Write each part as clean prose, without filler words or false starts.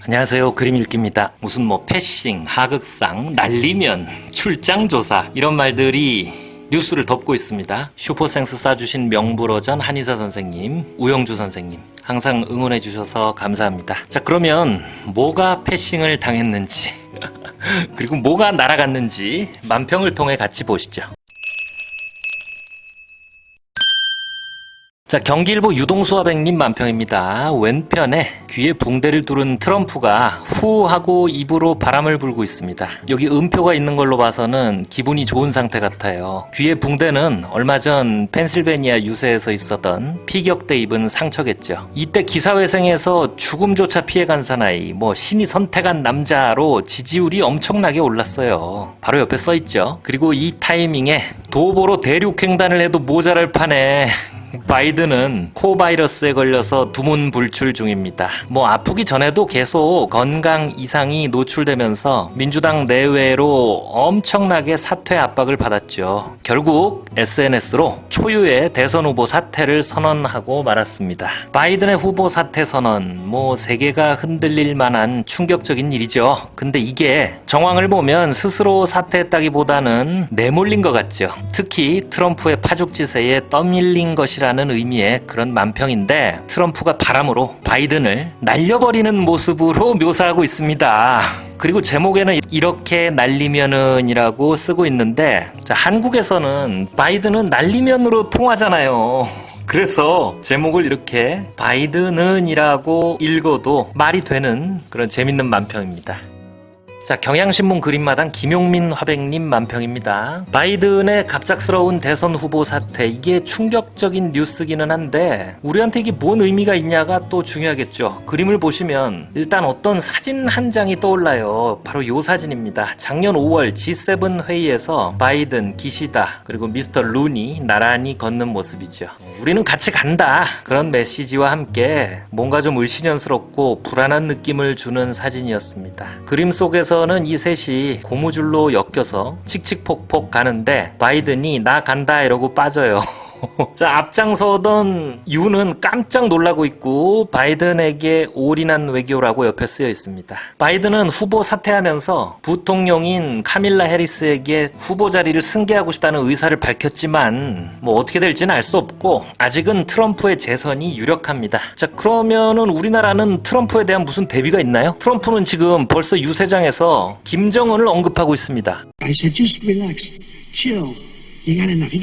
안녕하세요. 그림 읽기입니다. 무슨 패싱, 하극상, 날리면, 출장조사 이런 말들이 뉴스를 덮고 있습니다. 슈퍼생스 쏴주신 명불허전 한의사 선생님, 우영주 선생님 항상 응원해 주셔서 감사합니다. 자, 그러면 뭐가 패싱을 당했는지 그리고 뭐가 날아갔는지 만평을 통해 같이 보시죠. 자, 경기일보 유동수화백님 만평입니다. 왼편에 귀에 붕대를 두른 트럼프가 후 하고 입으로 바람을 불고 있습니다. 여기 음표가 있는 걸로 봐서는 기분이 좋은 상태 같아요. 귀에 붕대는 얼마 전 펜실베니아 유세에서 있었던 피격대 입은 상처겠죠. 이때 기사회생에서 죽음조차 피해간 사나이, 신이 선택한 남자로 지지율이 엄청나게 올랐어요. 바로 옆에 써있죠. 그리고 이 타이밍에 도보로 대륙횡단을 해도 모자랄 판에 바이든은 코바이러스에 걸려서 두문불출 중입니다. 아프기 전에도 계속 건강 이상이 노출되면서 민주당 내외로 엄청나게 사퇴 압박을 받았죠. 결국 SNS로 초유의 대선 후보 사퇴를 선언하고 말았습니다. 바이든의 후보 사퇴 선언, 세계가 흔들릴 만한 충격적인 일이죠. 근데 이게 정황을 보면 스스로 사퇴했다기보다는 내몰린 것 같죠. 특히 트럼프의 파죽지세에 떠밀린 것이라는 의미의 그런 만평인데, 트럼프가 바람으로 바이든을 날려버리는 모습으로 묘사하고 있습니다. 그리고 제목에는 이렇게 날리면은 이라고 쓰고 있는데, 자, 한국에서는 바이든은 날리면으로 통하잖아요. 그래서 제목을 이렇게 바이든은 이라고 읽어도 말이 되는 그런 재밌는 만평입니다. 자, 경향신문 그림마당 김용민 화백님 만평입니다. 바이든의 갑작스러운 대선 후보 사퇴, 이게 충격적인 뉴스기는 한데 우리한테 이게 뭔 의미가 있냐가 또 중요하겠죠. 그림을 보시면 일단 어떤 사진 한 장이 떠올라요. 바로 이 사진입니다. 작년 5월 G7 회의에서 바이든, 기시다, 그리고 미스터 루니 나란히 걷는 모습이죠. 우리는 같이 간다, 그런 메시지와 함께 뭔가 좀 을씨년스럽고 불안한 느낌을 주는 사진이었습니다. 그림 속에서는 이 셋이 고무줄로 엮여서 칙칙폭폭 가는데 바이든이 나 간다 이러고 빠져요. 자, 앞장서던 유는 깜짝 놀라고 있고 바이든에게 올인한 외교라고 옆에 쓰여 있습니다. 바이든은 후보 사퇴하면서 부통령인 카밀라 해리스에게 후보 자리를 승계하고 싶다는 의사를 밝혔지만 어떻게 될지는 알 수 없고 아직은 트럼프의 재선이 유력합니다. 자, 그러면은 우리나라는 트럼프에 대한 무슨 대비가 있나요? 트럼프는 지금 벌써 유세장에서 김정은을 언급하고 있습니다. I said just relax, chill. You got enough.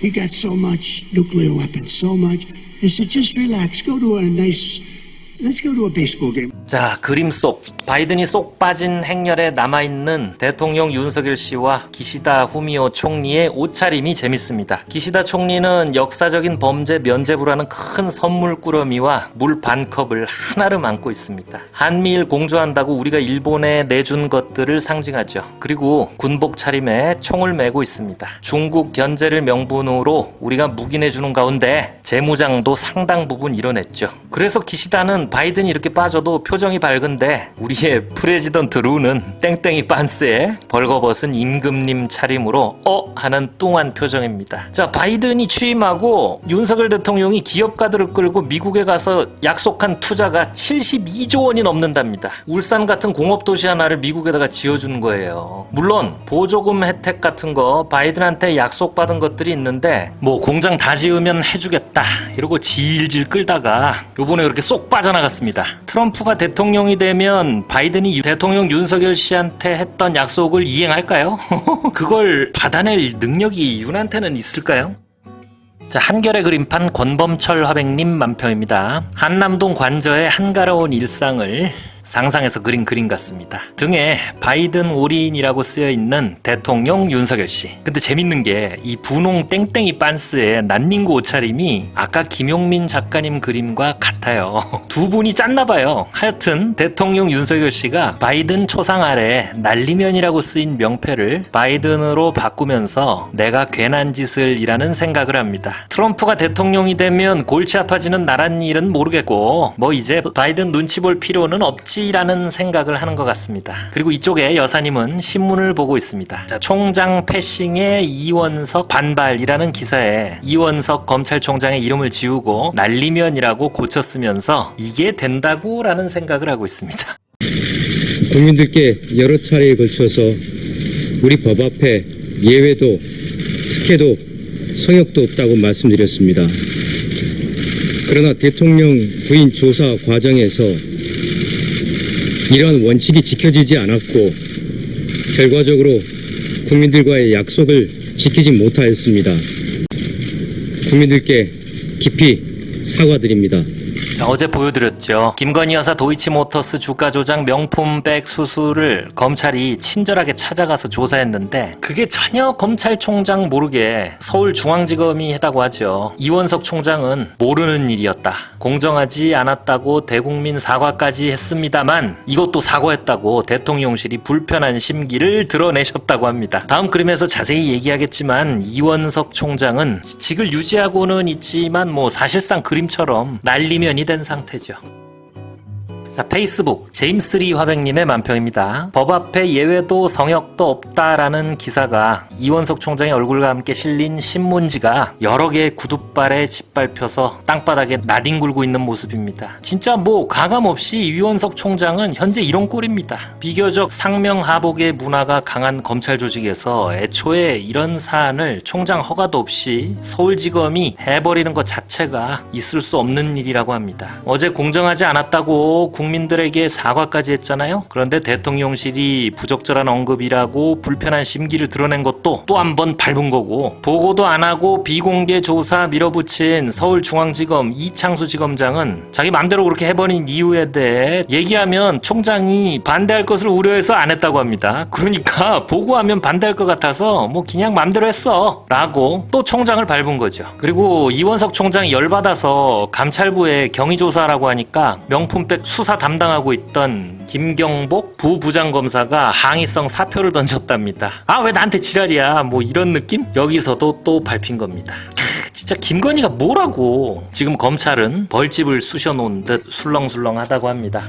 You got so much nuclear weapons, so much. I said, just relax. Let's go to a baseball game. 자, 그림 속 바이든이 쏙 빠진 행렬에 남아있는 대통령 윤석열 씨와 기시다 후미오 총리의 옷차림이 재밌습니다. 기시다 총리는 역사적인 범죄 면죄부라는 큰 선물꾸러미와 물 반컵을 하나름 안고 있습니다. 한미일 공조한다고 우리가 일본에 내준 것들을 상징하죠. 그리고 군복 차림에 총을 메고 있습니다. 중국 견제를 명분으로 우리가 묵인해주는 가운데 재무장도 상당 부분 이뤄냈죠. 그래서 기시다는 바이든이 이렇게 빠져도 표정이 밝은데 우리의 프레지던트 루는 땡땡이 반스에 벌거벗은 임금님 차림으로 하는 뚱한 표정입니다. 자, 바이든이 취임하고 윤석열 대통령이 기업가들을 끌고 미국에 가서 약속한 투자가 72조 원이 넘는답니다. 울산 같은 공업도시 하나를 미국에다가 지어주는 거예요. 물론 보조금 혜택 같은 거 바이든한테 약속받은 것들이 있는데 공장 다 지으면 해주겠다 이러고 질질 끌다가 요번에 그렇게 쏙 빠져나갔습니다. 트럼프가 대통령이 되면 바이든이 대통령 윤석열 씨한테 했던 약속을 이행할까요? 그걸 받아낼 능력이 윤한테는 있을까요? 자, 한겨레 그림판 권범철 화백님 만평입니다. 한남동 관저의 한가로운 일상을 상상해서 그린 그림 같습니다. 등에 바이든 올인이라고 쓰여있는 대통령 윤석열 씨. 근데 재밌는 게 이 분홍 땡땡이 빤스의 난닝구 옷차림이 아까 김용민 작가님 그림과 같아요. 두 분이 짰나봐요. 하여튼 대통령 윤석열 씨가 바이든 초상 아래 날리면이라고 쓰인 명패를 바이든으로 바꾸면서 내가 괜한 짓을 이라는 생각을 합니다. 트럼프가 대통령이 되면 골치 아파지는 나란 일은 모르겠고 이제 바이든 눈치 볼 필요는 없지 했지라는 생각을 하는 것 같습니다. 그리고 이쪽에 여사님은 신문을 보고 있습니다. 자, 총장 패싱에 이원석 반발이라는 기사에 이원석 검찰총장의 이름을 지우고 날리면이라고 고쳤으면서 이게 된다고 라는 생각을 하고 있습니다. 국민들께 여러 차례에 걸쳐서 우리 법 앞에 예외도 특혜도 성역도 없다고 말씀드렸습니다. 그러나 대통령 부인 조사 과정에서 이러한 원칙이 지켜지지 않았고 결과적으로 국민들과의 약속을 지키지 못하였습니다. 국민들께 깊이 사과드립니다. 자, 어제 보여드렸죠. 김건희 여사 도이치모터스 주가 조작 명품백 수수를 검찰이 친절하게 찾아가서 조사했는데 그게 전혀 검찰총장 모르게 서울중앙지검이 했다고 하죠. 이원석 총장은 모르는 일이었다. 공정하지 않았다고 대국민 사과까지 했습니다만 이것도 사과했다고 대통령실이 불편한 심기를 드러내셨다고 합니다. 다음 그림에서 자세히 얘기하겠지만 이원석 총장은 직을 유지하고는 있지만 뭐 사실상 그림처럼 날리면이 된 상태죠. 자, 페이스북 제임스.리 화백님의 만평입니다. 법 앞에 예외도 성역도 없다라는 기사가 이원석 총장의 얼굴과 함께 실린 신문지가 여러 개의 구둣발에 짓밟혀서 땅바닥에 나뒹굴고 있는 모습입니다. 진짜 뭐 가감없이 이원석 총장은 현재 이런 꼴입니다. 비교적 상명하복의 문화가 강한 검찰 조직에서 애초에 이런 사안을 총장 허가도 없이 서울지검이 해버리는 것 자체가 있을 수 없는 일이라고 합니다. 어제 공정하지 않았다고 국민들에게 사과까지 했잖아요. 그런데 대통령실이 부적절한 언급이라고 불편한 심기를 드러낸 것도 또 한 번 밟은 거고 보고도 안 하고 비공개 조사 밀어붙인 서울중앙지검 이창수 지검장은 자기 맘대로 그렇게 해버린 이유에 대해 얘기하면 총장이 반대할 것을 우려해서 안 했다고 합니다. 그러니까 보고하면 반대할 것 같아서 뭐 그냥 맘대로 했어 라고 또 총장을 밟은 거죠. 그리고 이원석 총장이 열받아서 감찰부에 경위조사라고 하니까 명품백 수사 담당하고 있던 김경복 부부장검사가 항의성 사표를 던졌답니다. 아, 왜 나한테 지랄이야 뭐 이런 느낌? 여기서도 또 밟힌 겁니다. 진짜 김건희가 뭐라고. 지금 검찰은 벌집을 쑤셔놓은 듯 술렁술렁하다고 합니다.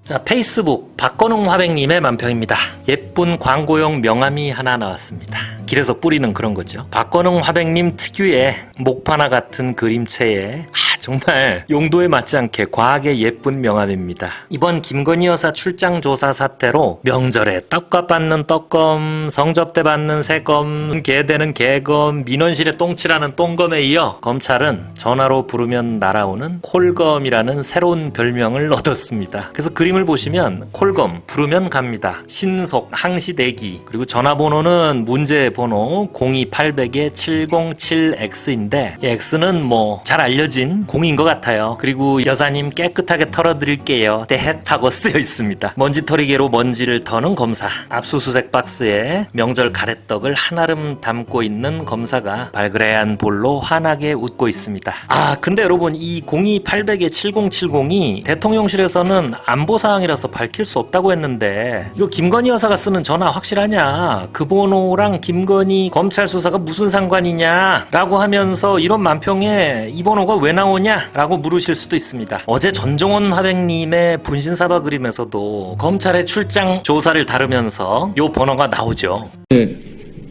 자, 페이스북 박건웅 화백님의 만평입니다. 예쁜 광고용 명함이 하나 나왔습니다. 길에서 뿌리는 그런 거죠. 박건웅 화백님 특유의 목파나 같은 그림체에 정말 용도에 맞지 않게 과하게 예쁜 명함입니다. 이번 김건희 여사 출장 조사 사태로 명절에 떡값 받는 떡검, 성접 때 받는 새검, 개되는 개검, 민원실에 똥칠하는 똥검에 이어 검찰은 전화로 부르면 날아오는 콜검이라는 새로운 별명을 얻었습니다. 그래서 그림을 보시면 콜검, 부르면 갑니다. 신속, 항시대기, 그리고 전화번호는 문제 번호 02800-707X인데 이 X는 뭐 잘 알려진 0인 것 같아요. 그리고 여사님 깨끗하게 털어드릴게요. 대하고 쓰여 있습니다. 먼지털이개로 먼지를 터는 검사. 압수수색 박스에 명절 가래떡을 한아름 담고 있는 검사가 발그레한 볼로 환하게 웃고 있습니다. 아, 근데 여러분 이 02800-7070이 대통령실에서는 안보사항이라서 밝힐 수 없다고 했는데 이거 김건희 여사가 쓰는 전화 확실하냐? 그 번호랑 김건희 검찰 수사가 무슨 상관이냐? 라고 하면서 이런 만평에 이 번호가 왜 나오냐? 라고 물으실 수도 있습니다. 어제 전종원 화백님의 분신사바 그림에서도 검찰의 출장 조사를 다루면서 이 번호가 나오죠. 네,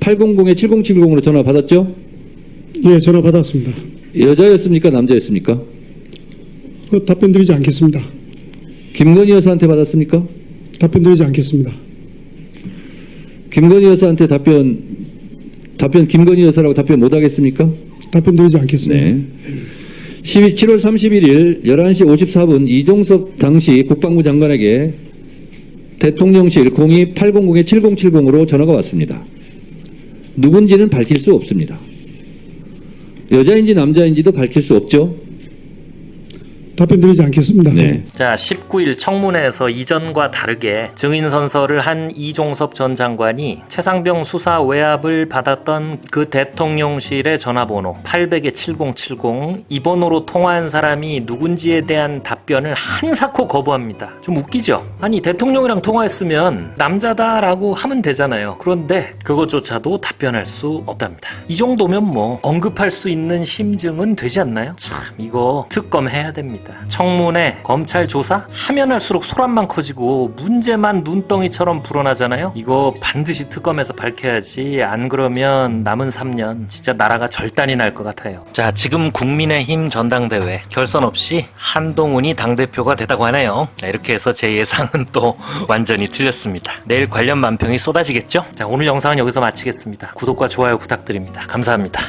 800-7070으로 전화 받았죠? 예, 전화 받았습니다. 여자였습니까? 남자였습니까? 답변 드리지 않겠습니다. 김건희 여사한테 받았습니까? 답변 드리지 않겠습니다. 김건희 여사한테 답변 김건희 여사라고 답변 못 하겠습니까? 답변 드리지 않겠습니다. 네. 7월 31일 11시 54분 이종섭 당시 국방부 장관에게 대통령실 02800-7070으로 전화가 왔습니다. 누군지는 밝힐 수 없습니다. 여자인지 남자인지도 밝힐 수 없죠. 답변 드리지 않겠습니다. 네. 자, 19일 청문회에서 이전과 다르게 증인선서를 한 이종섭 전 장관이 최상병 수사 외압을 받았던 그 대통령실의 전화번호 800-7070 이 번호로 통화한 사람이 누군지에 대한 답변을 한사코 거부합니다. 좀 웃기죠? 아니 대통령이랑 통화했으면 남자다라고 하면 되잖아요. 그런데 그것조차도 답변할 수 없답니다. 이 정도면 뭐 언급할 수 있는 심증은 되지 않나요? 참 이거 특검해야 됩니다. 있습니다. 청문회, 검찰 조사 하면 할수록 소란만 커지고 문제만 눈덩이처럼 불어나잖아요. 이거 반드시 특검에서 밝혀야지. 안 그러면 남은 3년 진짜 나라가 절단이 날 것 같아요. 자, 지금 국민의힘 전당대회 결선 없이 한동훈이 당대표가 되다고 하네요. 자, 이렇게 해서 제 예상은 또 완전히 틀렸습니다. 내일 관련 만평이 쏟아지겠죠? 자, 오늘 영상은 여기서 마치겠습니다. 구독과 좋아요 부탁드립니다. 감사합니다.